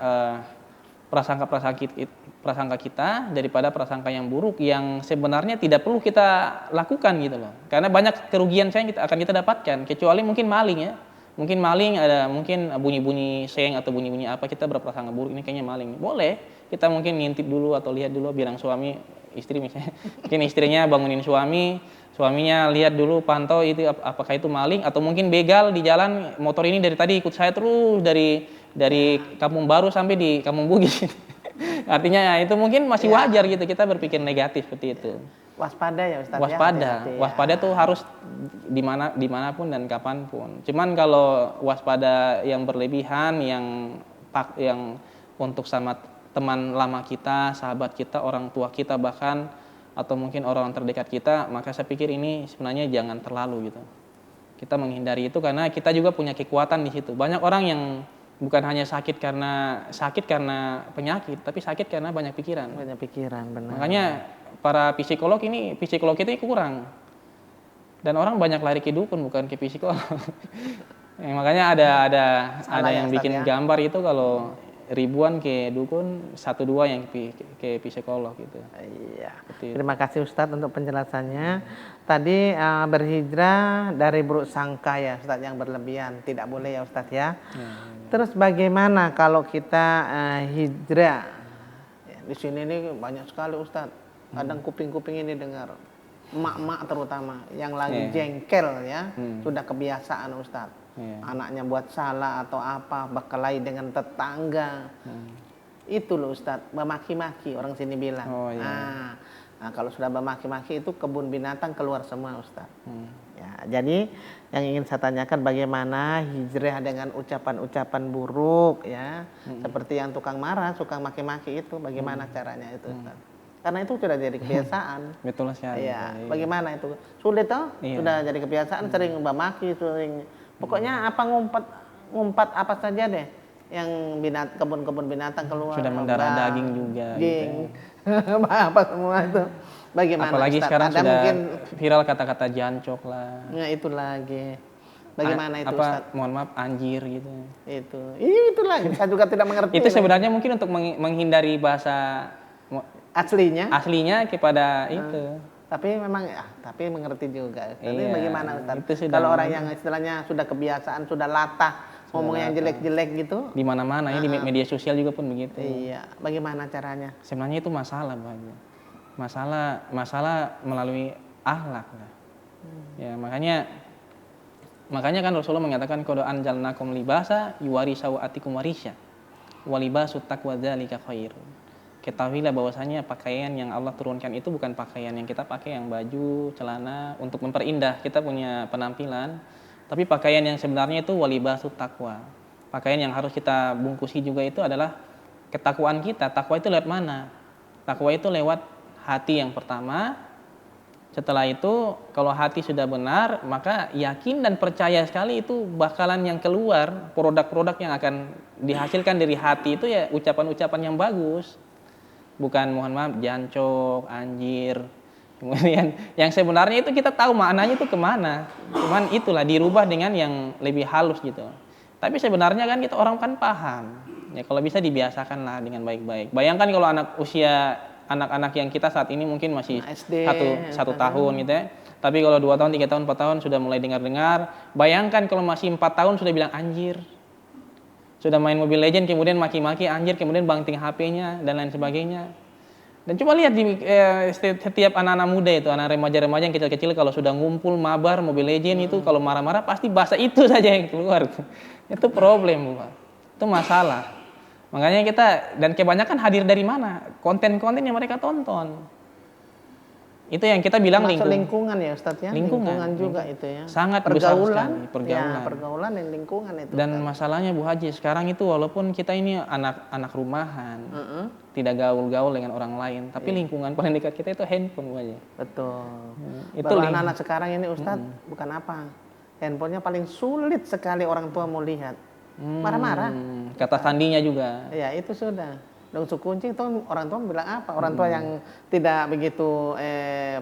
prasangka kita daripada prasangka yang buruk yang sebenarnya tidak perlu kita lakukan gitu loh. Karena banyak kerugian yang akan kita dapatkan, kecuali mungkin maling ya. Mungkin maling, ada mungkin bunyi-bunyi seng atau bunyi-bunyi apa, kita berprasangka buruk, ini kayaknya maling. Boleh, kita mungkin ngintip dulu atau lihat dulu, bilang suami, istri misalnya. Mungkin istrinya bangunin suaminya lihat dulu, pantau itu apakah itu maling, atau mungkin begal di jalan, motor ini dari tadi ikut saya terus dari Kampung Baru sampai di Kampung Bugis. Artinya ya, itu mungkin masih wajar gitu, kita berpikir negatif seperti itu. Waspada ya Ustaz. Waspada tuh harus dimanapun dan kapanpun. Cuman kalau waspada yang berlebihan, yang untuk sama teman lama kita, sahabat kita, orang tua kita bahkan, atau mungkin orang terdekat kita, maka saya pikir ini sebenarnya jangan terlalu gitu. Kita menghindari itu karena kita juga punya kekuatan di situ. Banyak orang yang bukan hanya sakit karena penyakit, tapi sakit karena banyak pikiran. Banyak pikiran, benar. Makanya para psikolog itu kurang. Dan orang banyak lari ke dukun bukan ke psikolog. Makanya ada yang bikin gambar itu kalau ribuan ke dukun, 1-2 yang ke psikolog gitu. Iya. Terima kasih Ustadz untuk penjelasannya. Tadi berhijrah dari buruk sangka ya Ustadz yang berlebihan, tidak boleh ya Ustadz ya. Terus bagaimana kalau kita hijrah? Di sini ini banyak sekali Ustadz. Kadang kuping-kuping ini dengar, emak-emak terutama yang lagi jengkel ya, sudah kebiasaan Ustadz. Anaknya buat salah atau apa, berkelahi dengan tetangga. Itu loh Ustadz, memaki-maki, orang sini bilang. Nah, kalau sudah memaki-maki itu kebun binatang keluar semua Ustadz. Ya, jadi yang ingin saya tanyakan bagaimana hijrah dengan ucapan-ucapan buruk ya, seperti yang tukang marah, suka maki-maki itu, bagaimana caranya itu Ustadz? Karena itu sudah jadi kebiasaan. Betul sekali. Ya, bagaimana itu? Sulit toh? Sudah jadi kebiasaan, sering memaki, sering. Pokoknya apa ngumpat apa saja deh yang kebun-kebun binatang keluar. Sudah mendarah daging juga. Gitu. Apa semua itu. Bagaimana? Apalagi Ustaz? sekarang ada sudah mungkin viral kata-kata jancok lah. Ya itu lagi. Bagaimana itu Ustaz? Mohon maaf, anjir gitu. Itu lagi. Saya juga tidak mengerti. Itu sebenarnya mungkin untuk menghindari bahasa aslinya kepada itu. Tapi memang tapi mengerti juga. Tapi Iya, bagaimana Ustaz? itu sudah Kalau orang yang istilahnya sudah kebiasaan, sudah latah ngomong yang jelek-jelek gitu, di mana-mana ya, di media sosial juga pun begitu. iya, bagaimana caranya? Sebenarnya itu masalah Bu Haji. Masalah melalui akhlak lah. Ya, makanya kan Rasulullah mengatakan qad anjalnakum libasa yuwari sawatikum warisya. Walibasut taqwa dzalika khair. Ketahuilah bahwasanya pakaian yang Allah turunkan itu bukan pakaian yang kita pakai yang baju, celana untuk memperindah kita punya penampilan, tapi pakaian yang sebenarnya itu walibasut taqwa. Pakaian yang harus kita bungkusi juga itu adalah ketakwaan kita. Takwa itu lewat mana? Takwa itu lewat hati yang pertama. Setelah itu kalau hati sudah benar, maka yakin dan percaya sekali itu bakalan yang keluar, produk-produk yang akan dihasilkan dari hati itu ya ucapan-ucapan yang bagus. Bukan mohon maaf jancok, anjir. Kemudian yang sebenarnya itu kita tahu maknanya itu kemana. Cuman itulah dirubah dengan yang lebih halus gitu. Tapi sebenarnya kan kita orang kan paham. Ya kalau bisa dibiasakanlah dengan baik-baik. Bayangkan kalau anak-anak yang kita saat ini mungkin masih SD, satu tahun gitu ya. Tapi kalau 2 tahun, 3 tahun, 4 tahun sudah mulai dengar-dengar. Bayangkan kalau masih 4 tahun sudah bilang anjir. Sudah main Mobile Legend kemudian maki-maki anjir, kemudian banting HP-nya dan lain sebagainya. Dan coba lihat di setiap anak-anak muda itu, anak remaja-remaja yang kecil-kecil kalau sudah ngumpul mabar Mobile Legend itu kalau marah-marah pasti bahasa itu saja yang keluar. Itu problem, Bu. Itu masalah. Makanya dan kebanyakan hadir dari mana? Konten-konten yang mereka tonton. Itu yang kita bilang lingkungan ya Ustaz ya. Lingkungan juga itu ya. Sangat besar sekali, pergaulan. Ya, pergaulan dan lingkungan itu. Dan masalahnya Bu Haji, sekarang itu walaupun kita ini anak rumahan, tidak gaul-gaul dengan orang lain, tapi lingkungan paling dekat kita itu handphone Bu Haji. Betul. Itu anak-anak sekarang ini Ustaz bukan apa. Handphonenya paling sulit sekali orang tua mau lihat. Marah-marah. Kata sandinya juga. Ya itu sudah. Dong kuncing itu orang tua bilang apa? Orang tua yang tidak begitu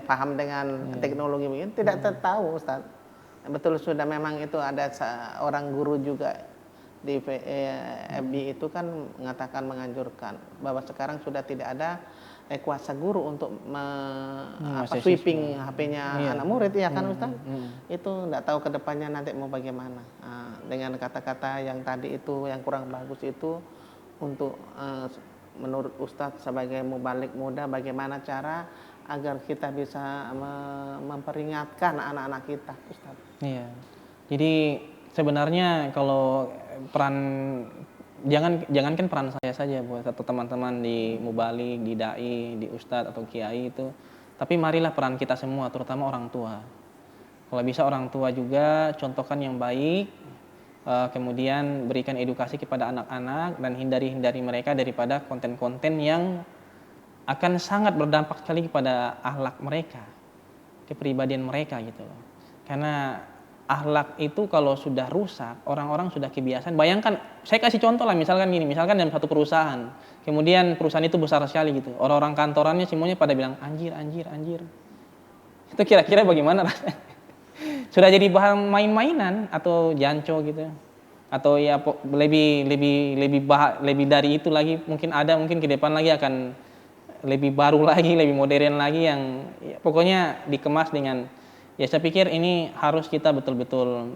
paham dengan teknologi begini tidak tahu Ustaz. Betul sudah memang itu ada orang guru juga di FB itu kan mengatakan menganjurkan bahwa sekarang sudah tidak ada kuasa guru untuk sweeping HP-nya anak murid ya kan Ustaz? Itu tidak tahu ke depannya nanti mau bagaimana. Dengan kata-kata yang tadi itu yang kurang bagus itu untuk menurut Ustadz sebagai mubalik muda bagaimana cara agar kita bisa memperingatkan anak-anak kita Ustadz? Iya. Jadi sebenarnya kalau jangankan peran saya saja buat atau teman-teman di mubalik, di dai, di ustadz atau kiai itu, tapi marilah peran kita semua terutama orang tua. Kalau bisa orang tua juga contohkan yang baik. Kemudian berikan edukasi kepada anak-anak dan hindari mereka daripada konten-konten yang akan sangat berdampak sekali kepada akhlak mereka, kepribadian mereka gitu loh. Karena akhlak itu kalau sudah rusak, orang-orang sudah kebiasaan. Bayangkan, saya kasih contoh lah, misalkan dalam satu perusahaan, kemudian perusahaan itu besar sekali gitu, orang-orang kantorannya semuanya pada bilang anjir. Itu kira-kira bagaimana rasanya? Sudah jadi bahan main-mainan atau janco gitu, atau ya lebih dari itu lagi mungkin ke depan lagi akan lebih baru lagi, lebih modern lagi yang ya, pokoknya dikemas dengan ya saya pikir ini harus kita betul-betul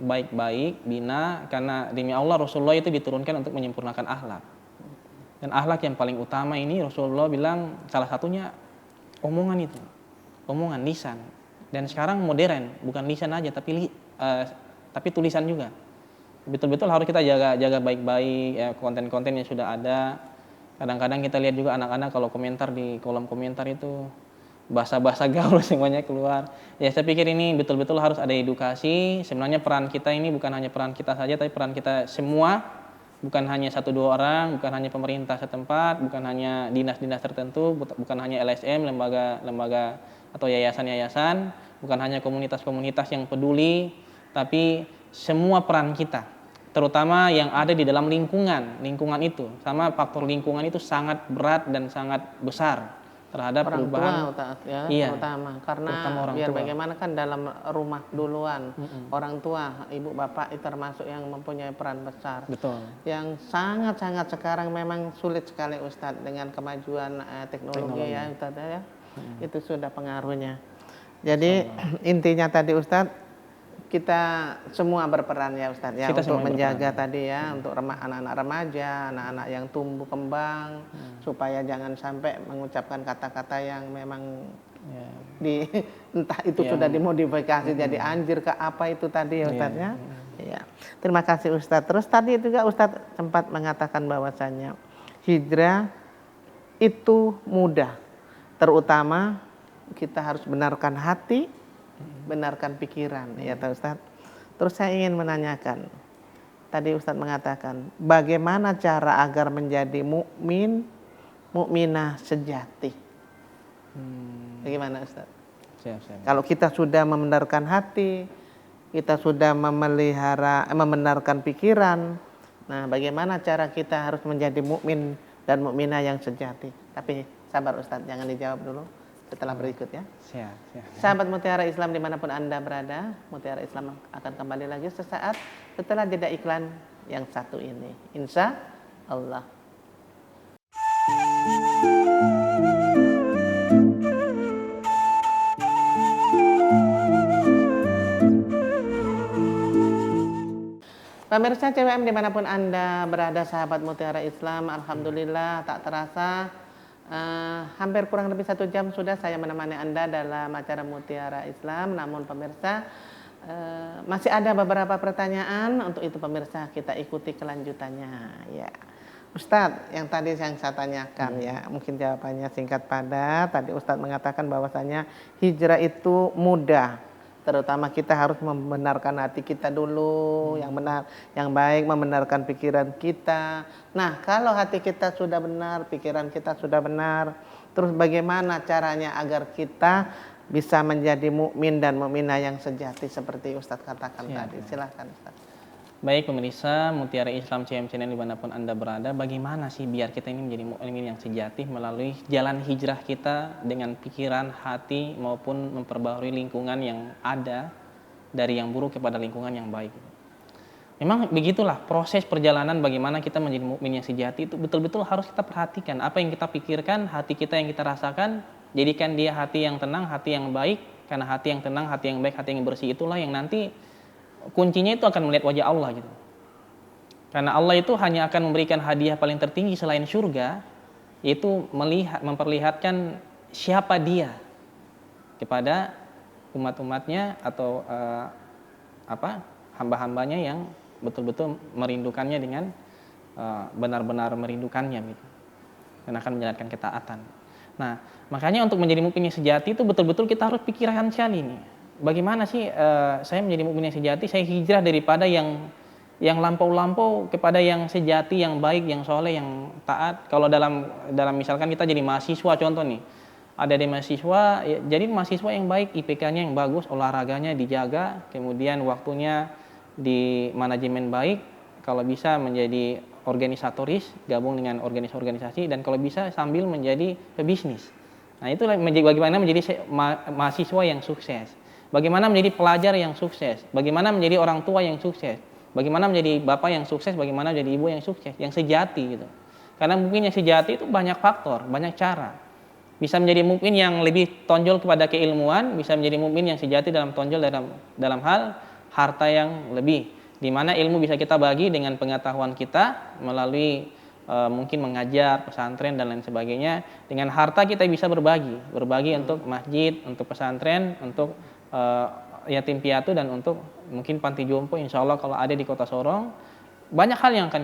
baik-baik bina, karena demi Allah Rasulullah itu diturunkan untuk menyempurnakan akhlak, dan akhlak yang paling utama ini Rasulullah bilang salah satunya omongan lisan. Dan sekarang modern, bukan lisan aja tapi tulisan juga. Betul-betul harus kita jaga baik-baik ya, konten-konten yang sudah ada. Kadang-kadang kita lihat juga anak-anak kalau komentar di kolom komentar itu bahasa-bahasa gaul semuanya keluar. Ya saya pikir ini betul-betul harus ada edukasi. Sebenarnya peran kita ini bukan hanya peran kita saja, tapi peran kita semua. Bukan hanya 1-2 orang, bukan hanya pemerintah setempat, bukan hanya dinas-dinas tertentu, bukan hanya LSM, lembaga atau yayasan-yayasan, bukan hanya komunitas-komunitas yang peduli, tapi semua peran kita, terutama yang ada di dalam lingkungan itu, sama faktor lingkungan itu sangat berat dan sangat besar terhadap orang perubahan tua ya, terutama karena orang biar tua. Bagaimana kan dalam rumah duluan orang tua, ibu bapak itu termasuk yang mempunyai peran besar. Betul. Yang sangat sekarang memang sulit sekali Ustadz dengan kemajuan teknologi ya Ustadz ya. itu sudah pengaruhnya. Jadi intinya tadi Ustadz, kita semua berperan ya Ustadz ya, Kita untuk semua menjaga berperan. tadi ya, untuk anak-anak remaja, anak-anak yang tumbuh kembang, supaya jangan sampai mengucapkan kata-kata yang memang Ya. di entah itu sudah dimodifikasi jadi anjir ke apa itu tadi ya Ustadz ya. Iya. Terima kasih Ustadz. Terus tadi juga Ustadz sempat mengatakan bahwasanya hijrah itu mudah, terutama kita harus benarkan hati, benarkan pikiran, ya Pak Ustadz. Terus saya ingin menanyakan, tadi Ustadz mengatakan, bagaimana cara agar menjadi mukmin, mukminah sejati? Bagaimana Ustadz? Siap. Kalau kita sudah membenarkan hati, kita sudah membenarkan pikiran, nah bagaimana cara kita harus menjadi mukmin dan mukminah yang sejati? Tapi sabar Ustadz, jangan dijawab dulu. Setelah berikut ya. Siap. Sahabat Mutiara Islam dimanapun Anda berada, Mutiara Islam akan kembali lagi sesaat setelah jeda iklan yang satu ini. Insya Allah. Pemirsa CWM dimanapun Anda berada, sahabat Mutiara Islam, Alhamdulillah tak terasa hampir kurang lebih 1 jam sudah saya menemani Anda dalam acara Mutiara Islam. Namun pemirsa, masih ada beberapa pertanyaan. Untuk itu pemirsa, kita ikuti kelanjutannya ya. Ustadz, yang tadi yang saya tanyakan ya, mungkin jawabannya singkat padat. Tadi Ustadz mengatakan bahwasanya hijrah itu mudah, terutama kita harus membenarkan hati kita dulu, yang benar, yang baik, membenarkan pikiran kita. Nah, kalau hati kita sudah benar, pikiran kita sudah benar, terus bagaimana caranya agar kita bisa menjadi mukmin dan mukminah yang sejati seperti Ustadz katakan tadi? Silahkan Ustadz. Baik pemirsa Mutiara Islam CM Channel dimanapun Anda berada, bagaimana sih biar kita ini menjadi mukmin yang sejati melalui jalan hijrah kita dengan pikiran, hati maupun memperbaharui lingkungan yang ada dari yang buruk kepada lingkungan yang baik. Memang begitulah proses perjalanan bagaimana kita menjadi mukmin yang sejati itu betul-betul harus kita perhatikan. Apa yang kita pikirkan, hati kita yang kita rasakan, jadikan dia hati yang tenang, hati yang baik. Karena hati yang tenang, hati yang baik, hati yang bersih itulah yang nanti kuncinya itu akan melihat wajah Allah gitu. Karena Allah itu hanya akan memberikan hadiah paling tertinggi selain surga, yaitu memperlihatkan siapa dia kepada umat-umatnya atau hamba-hambanya yang betul-betul merindukannya dengan benar-benar merindukannya gitu. Dan akan menjalankan ketaatan. Nah, makanya untuk menjadi mukmin yang sejati itu betul-betul kita harus pikirkan sekali nih. Bagaimana sih saya menjadi mukmin yang sejati? Saya hijrah daripada yang lampau-lampau kepada yang sejati, yang baik, yang soleh, yang taat. Kalau dalam misalkan kita jadi mahasiswa contoh nih, ada di mahasiswa, ya, jadi mahasiswa yang baik, IPK-nya yang bagus, olahraganya dijaga, kemudian waktunya di manajemen baik, kalau bisa menjadi organisatoris, gabung dengan organisasi, dan kalau bisa sambil menjadi pebisnis. Nah itulah bagaimana menjadi mahasiswa yang sukses. Bagaimana menjadi pelajar yang sukses, bagaimana menjadi orang tua yang sukses, bagaimana menjadi bapak yang sukses, bagaimana menjadi ibu yang sukses, yang sejati gitu. Karena mungkin yang sejati itu banyak faktor, banyak cara. Bisa menjadi mukmin yang lebih tonjol kepada keilmuan, bisa menjadi mukmin yang sejati dalam tonjol dalam hal harta yang lebih. Di mana ilmu bisa kita bagi dengan pengetahuan kita melalui mungkin mengajar, pesantren dan lain sebagainya. Dengan harta kita bisa berbagi untuk masjid, untuk pesantren, untuk yatim piatu dan untuk mungkin panti jompo, insya Allah kalau ada di Kota Sorong, banyak hal yang akan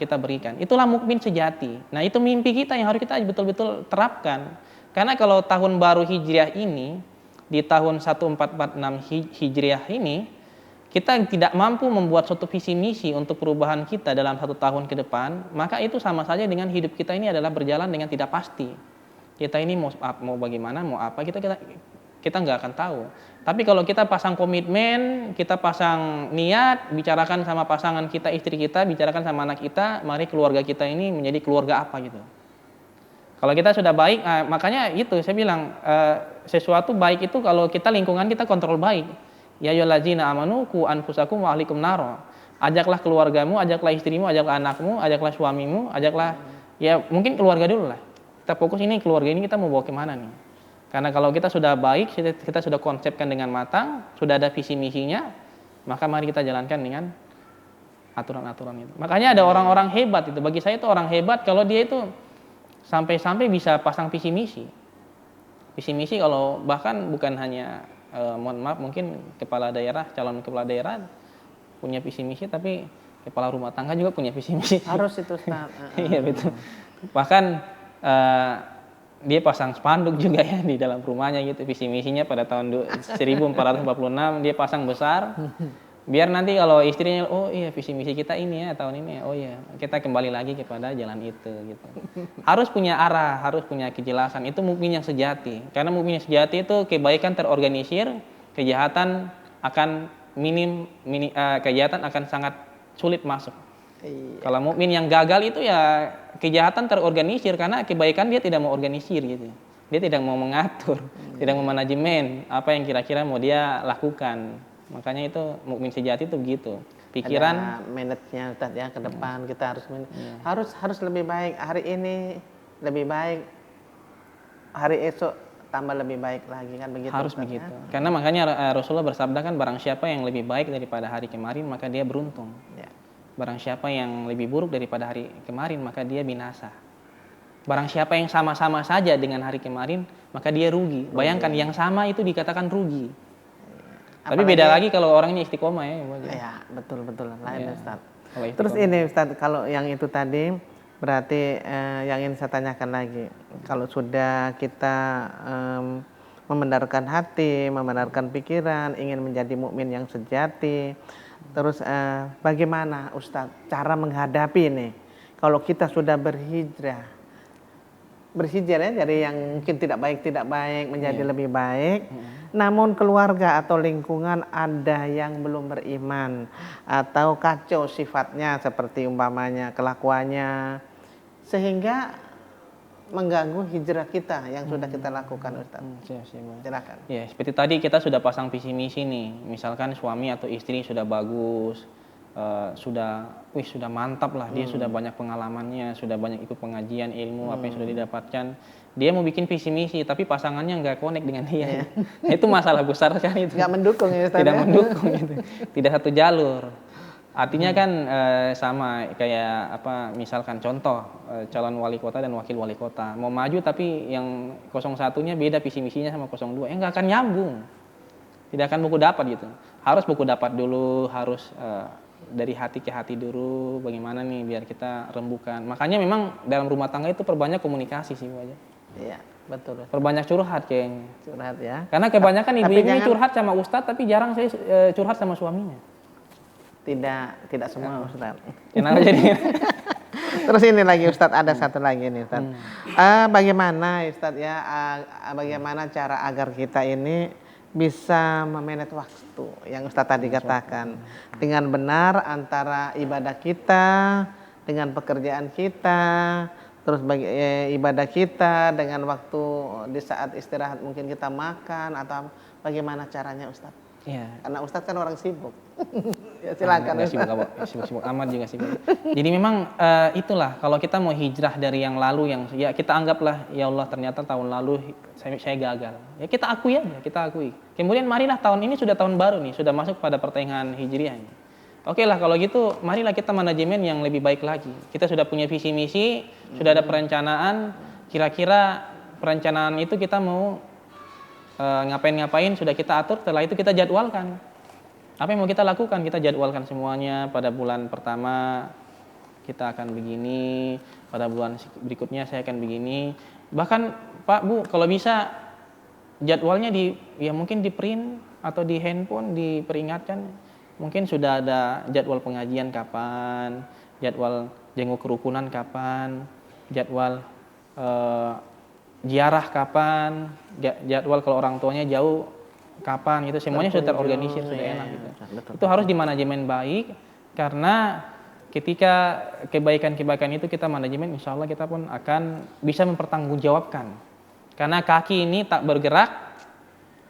kita berikan. Itulah mukmin sejati. Nah itu mimpi kita yang harus kita betul-betul terapkan. Karena kalau tahun baru Hijriah ini, di tahun 1446 Hijriah ini, kita tidak mampu membuat suatu visi misi untuk perubahan kita dalam 1 tahun ke depan, maka itu sama saja dengan hidup kita ini adalah berjalan dengan tidak pasti. Kita ini mau bagaimana, mau apa, kita nggak akan tahu. Tapi kalau kita pasang komitmen, kita pasang niat, bicarakan sama pasangan kita, istri kita, bicarakan sama anak kita, mari keluarga kita ini menjadi keluarga apa gitu. Kalau kita sudah baik, makanya itu saya bilang sesuatu baik itu kalau kita lingkungan kita kontrol baik. Ya ayyuhallazina amanu qu anfusakum wa ahlikum naro. Ajaklah keluargamu, ajaklah istrimu, ajaklah anakmu, ajaklah suamimu, ajaklah ya mungkin keluarga dulu lah. Kita fokus ini keluarga ini kita mau bawa kemana nih. Karena kalau kita sudah baik, kita sudah konsepkan dengan matang, sudah ada visi misinya, maka mari kita jalankan dengan aturan-aturan itu. Makanya ada orang-orang hebat itu. Bagi saya itu orang hebat kalau dia itu sampai-sampai bisa pasang visi misi. Visi misi kalau bahkan bukan hanya mohon maaf mungkin kepala daerah, calon kepala daerah punya visi misi, tapi kepala rumah tangga juga punya visi misi. Harus itu Ustaz. Iya betul. Bahkan dia pasang spanduk juga ya di dalam rumahnya gitu, visi misinya pada tahun 1446 dia pasang besar. Biar nanti kalau istrinya, oh iya visi misi kita ini ya tahun ini ya, oh iya kita kembali lagi kepada jalan itu gitu. Harus punya arah, harus punya kejelasan. Itu mukmin yang sejati. Karena mukmin yang sejati itu kebaikan terorganisir, kejahatan akan kejahatan akan sangat sulit masuk. Iya. Kalau mukmin yang gagal itu ya kejahatan terorganisir karena kebaikan dia tidak mau organisir gitu. Dia tidak mau mengatur, tidak mau manajemen apa yang kira-kira mau dia lakukan. Makanya itu mukmin sejati itu begitu. Pikiran ada manage-nya Ustaz ya, ke depan kita harus lebih baik, hari ini lebih baik, hari esok tambah lebih baik lagi kan begitu. harus Ustaz, begitu. ya? Karena makanya Rasulullah bersabda kan barang siapa yang lebih baik daripada hari kemarin maka dia beruntung. Ya. Barang siapa yang lebih buruk daripada hari kemarin maka dia binasa. Barang siapa yang sama-sama saja dengan hari kemarin maka dia rugi. Bayangkan yang sama itu dikatakan rugi. Tapi beda lagi kalau orangnya istiqomah ya. Ya, betul lain Ya. Ustaz. Kalau Terus istiqomah. ini Ustaz, kalau yang itu tadi berarti yang ingin saya tanyakan lagi, kalau sudah kita membenarkan hati, membenarkan pikiran, ingin menjadi mukmin yang sejati, terus bagaimana Ustaz cara menghadapi ini? Kalau kita sudah berhijrah ya dari yang mungkin tidak baik menjadi lebih baik, namun keluarga atau lingkungan ada yang belum beriman atau kacau sifatnya seperti umpamanya kelakuannya, sehingga mengganggu hijrah kita yang sudah kita lakukan Ustaz. Silakan. Ya, seperti tadi kita sudah pasang visi misi nih. Misalkan suami atau istri sudah bagus, sudah mantap lah, dia sudah banyak pengalamannya, sudah banyak ikut pengajian ilmu apa yang sudah didapatkan. Dia mau bikin visi misi tapi pasangannya nggak connect dengan dia. Nah, itu masalah besar sekali itu. Nggak mendukung ya Ustaz. Tidak mendukung gitu. Tidak satu jalur. Artinya kan sama kayak apa misalkan contoh calon wali kota dan wakil wali kota mau maju tapi yang 01-nya beda visi misinya sama 02, nggak akan nyambung. Tidak akan buku dapat gitu. Harus buku dapat dulu, harus dari hati ke hati dulu, bagaimana nih biar kita rembukan. Makanya memang dalam rumah tangga itu perbanyak komunikasi sih Bu aja. Iya, betul. Perbanyak curhat kayaknya. Curhat ya. Karena kebanyakan Tapi ibu-ibu jangan- curhat sama ustadz tapi jarang saya curhat sama suaminya. Tidak semua Ustaz. Kenapa jadi? Terus ini lagi Ustadz, ada satu lagi nih Ustadz. Bagaimana Ustadz ya, bagaimana cara agar kita ini bisa memanage waktu yang Ustadz tadi katakan dengan benar antara ibadah kita dengan pekerjaan kita, terus ibadah kita dengan waktu di saat istirahat mungkin kita makan atau bagaimana caranya Ustadz? Iya. Karena Ustadz kan orang sibuk. Ya silakan Nggak sibuk amat juga sibuk. Jadi memang itulah kalau kita mau hijrah dari yang lalu yang ya kita anggaplah ya Allah ternyata tahun lalu saya gagal. Ya kita akui aja, kita akui. Kemudian marilah tahun ini sudah tahun baru nih, sudah masuk pada pertengahan Hijriah. Oke lah kalau gitu marilah kita manajemen yang lebih baik lagi. Kita sudah punya visi misi, sudah ada perencanaan, kira-kira perencanaan itu kita mau ngapain sudah kita atur, setelah itu kita jadwalkan. Apa yang mau kita lakukan? Kita jadwalkan semuanya. Pada bulan pertama kita akan begini, pada bulan berikutnya saya akan begini. Bahkan Pak Bu, kalau bisa jadwalnya mungkin di print atau di handphone diperingatkan. Mungkin sudah ada jadwal pengajian kapan, jadwal jenguk kerukunan kapan, jadwal ziarah kapan, jadwal kalau orang tuanya jauh kapan gitu, semuanya sudah terorganisir, sudah enak gitu. Betul. Itu harus dimanajemen baik karena ketika kebaikan-kebaikan itu kita manajemen, insya Allah kita pun akan bisa mempertanggungjawabkan. Karena kaki ini tak bergerak,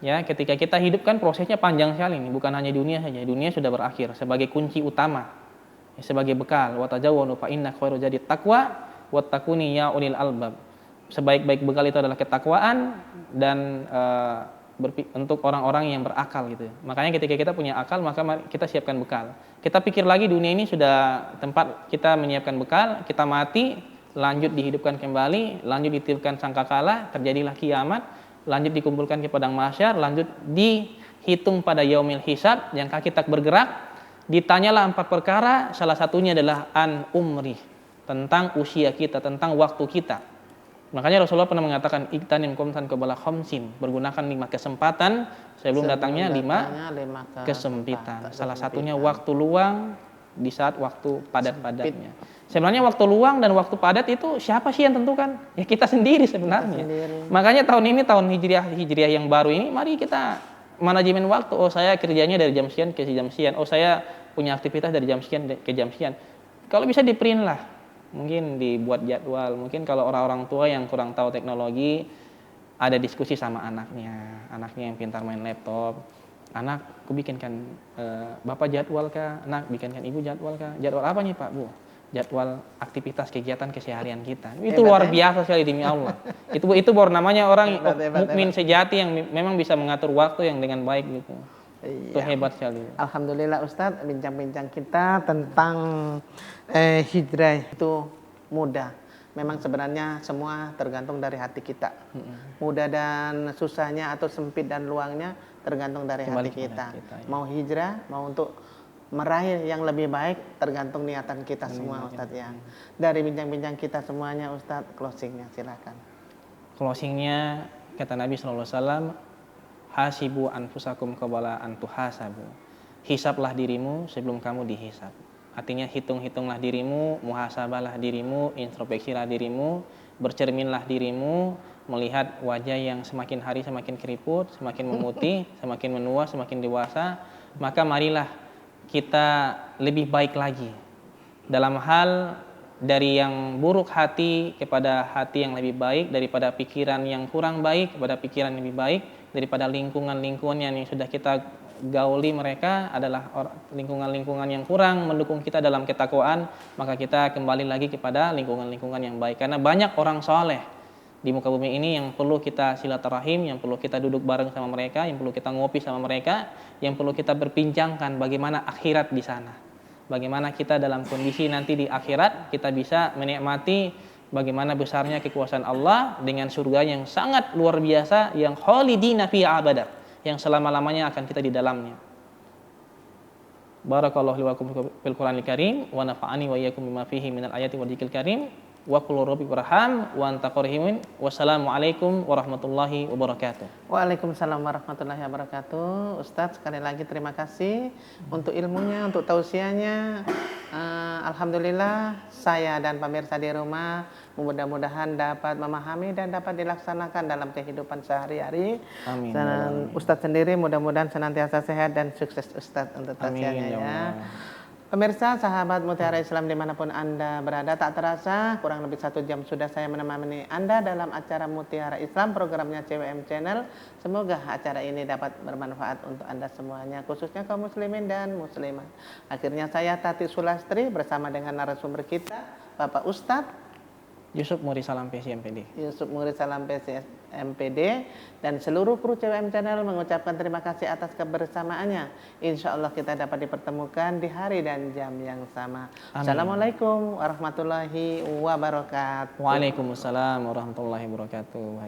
ya ketika kita hidup kan prosesnya panjang sekali nih, bukan hanya dunia saja. Dunia sudah berakhir sebagai kunci utama, sebagai bekal. Wa tajawwanu fa inna khairu jadi taqwa wattaquni ya ulil albab. sebaik-baik bekal itu adalah ketakwaan dan untuk orang-orang yang berakal gitu. Makanya ketika kita punya akal, maka mari kita siapkan bekal. Kita pikir lagi dunia ini sudah tempat kita menyiapkan bekal, kita mati, lanjut dihidupkan kembali, lanjut ditiupkan sangkakala, terjadilah kiamat, lanjut dikumpulkan ke padang mahsyar, lanjut dihitung pada yaumil hisab, yang kaki tak bergerak, ditanyalah 4 perkara, salah satunya adalah an umri, tentang usia kita, tentang waktu kita. Makanya Rasulullah pernah mengatakan iktanim komsan qabala khamsin, bergunakan 5 kesempatan sebelum datangnya 5 kesempitan. Salah satunya waktu luang di saat waktu padat-padatnya. Sebenarnya waktu luang dan waktu padat itu siapa sih yang tentukan? Ya kita sendiri sebenarnya. Makanya tahun ini, tahun hijriah yang baru ini, mari kita manajemen waktu. Oh, saya kerjanya dari jam sekian ke jam sekian. Oh, saya punya aktivitas dari jam sekian ke jam sekian. Kalau bisa di-print lah. Mungkin dibuat jadwal. Mungkin kalau orang-orang tua yang kurang tahu teknologi, ada diskusi sama anaknya yang pintar main laptop. Anak, aku bikinkan bapak jadwal kah? Anak, bikinkan ibu jadwal kah? Jadwal apa nih Pak, Bu? Jadwal aktivitas kegiatan keseharian kita. Itu luar biasa sekali demi Allah. Itu baru namanya orang mukmin sejati yang memang bisa mengatur waktu yang dengan baik gitu. Itu hebat sekali. Alhamdulillah Ustadz, bincang-bincang kita tentang hijrah itu mudah. Memang sebenarnya semua tergantung dari hati kita. Mudah dan susahnya atau sempit dan luangnya tergantung dari hati kita. Mau hijrah, mau untuk meraih yang lebih baik, tergantung niatan kita semua Ustadz ya. Dari bincang-bincang kita semuanya Ustadz, closingnya silakan. Closingnya kata Nabi SAW, hasibu anfusakum qabla an tuhasabu. Hisablah dirimu sebelum kamu dihisab. Artinya hitung-hitunglah dirimu, muhasabahlah dirimu, introspeksilah dirimu, bercerminlah dirimu, melihat wajah yang semakin hari semakin keriput, semakin memutih, semakin menua, semakin dewasa, maka marilah kita lebih baik lagi dalam hal dari yang buruk hati kepada hati yang lebih baik, daripada pikiran yang kurang baik kepada pikiran yang lebih baik, daripada lingkungan-lingkungan yang sudah kita gauli mereka adalah lingkungan-lingkungan yang kurang mendukung kita dalam ketakwaan, maka kita kembali lagi kepada lingkungan-lingkungan yang baik. Karena banyak orang soleh di muka bumi ini yang perlu kita silaturahim, yang perlu kita duduk bareng sama mereka, yang perlu kita ngopi sama mereka, yang perlu kita berbincangkan bagaimana akhirat di sana. Bagaimana kita dalam kondisi nanti di akhirat kita bisa menikmati bagaimana besarnya kekuasaan Allah dengan surga yang sangat luar biasa, yang khalidina fiha abada, yang selama-lamanya akan kita di dalamnya. Barakallahu li wa lakum fil Qur'anil Karim wa nafa'ani wa iyyakum bima fihi minal ayati wa dzikril karim. Wa qul rabbi warham wa anta qarhimun. Wassalamualaikum warahmatullahi wabarakatuh. Waalaikumsalam warahmatullahi wabarakatuh. Ustadz, sekali lagi terima kasih untuk ilmunya, untuk tausiahnya. Alhamdulillah saya dan pemirsa di rumah mudah-mudahan dapat memahami dan dapat dilaksanakan dalam kehidupan sehari-hari. Amin. Dan Ustadz sendiri mudah-mudahan senantiasa sehat dan sukses Ustadz untuk tausiahnya ya. Pemirsa, sahabat Mutiara Islam dimanapun Anda berada, tak terasa kurang lebih 1 jam sudah saya menemani Anda dalam acara Mutiara Islam, programnya CWM Channel. Semoga acara ini dapat bermanfaat untuk Anda semuanya, khususnya kaum muslimin dan muslimat. Akhirnya saya Tati Sulastri bersama dengan narasumber kita, Bapak Ustadz Yusuf Muri Salam PC MPD. Yusuf Muri Salam PC MPD dan seluruh kru CWM Channel mengucapkan terima kasih atas kebersamaannya. Insya Allah kita dapat dipertemukan di hari dan jam yang sama. Amin. Assalamualaikum warahmatullahi wabarakatuh. Waalaikumsalam warahmatullahi wabarakatuh.